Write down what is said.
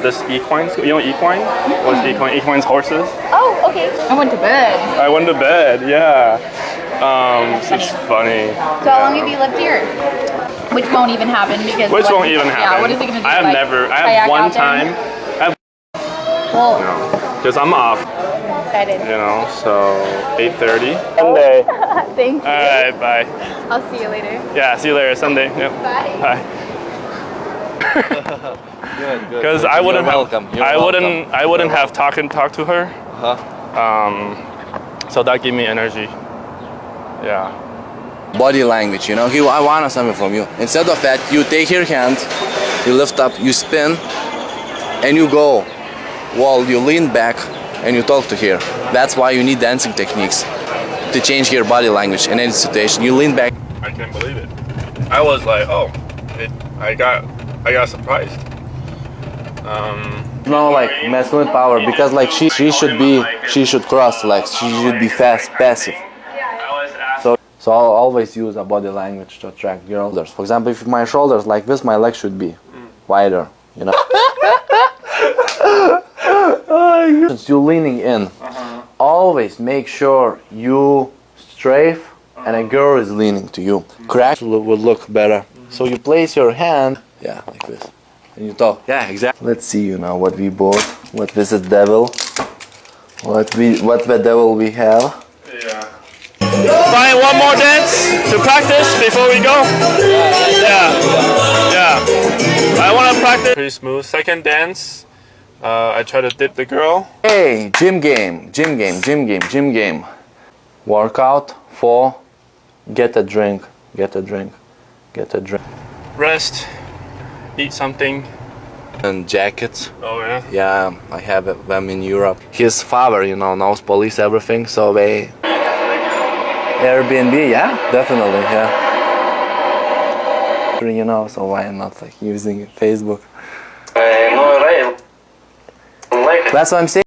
This equines, you know equine? What's equine? Equine's horses. Oh, okay. I went to bed. I went to bed, yeah. It's funny. So how long have you lived here? Which won't even happen because... Which won't even happen. Yeah, what is it going to do? I have never, I have one time. Cool. Because I'm off. I'm excited. You know, so 8:30. Sunday. Thank you. Alright, bye. I'll see you later. Yeah, see you later, Sunday. Yep. Bye. Bye. Good. Because I wouldn't I wouldn't have talked to her. So that gave me energy. Yeah. Body language, you know. I want something from you. Instead of that, you take your hand, you lift up, you spin, and you go. While you lean back and you talk to her. That's why you need dancing techniques to change your body language in any situation. You lean back. I can't believe it. I was like, oh, I got surprised. No, like masculine power, because like she should cross legs. She should be fast, passive. So I'll always use a body language to attract your shoulders. For example, if my shoulders like this, my legs should be wider. You know. Since you're leaning in, always make sure you strafe and a girl is leaning to you. Crack will look better. So you place your hand, yeah, like this, and you talk. Yeah, exactly. Let's see, you know, what we bought. What this is devil. What the devil we have. Yeah. Find one more dance to practice before we go. Yeah. I want to practice. Pretty smooth. Second dance. I try to dip the girl. Hey, gym game. Workout for get a drink. Rest. Eat something. And jackets. Oh yeah? Yeah, I have them in Europe. His father, you know, knows police everything, so they... Airbnb, yeah, definitely, yeah. You know, so why not like using Facebook? That's what I'm saying.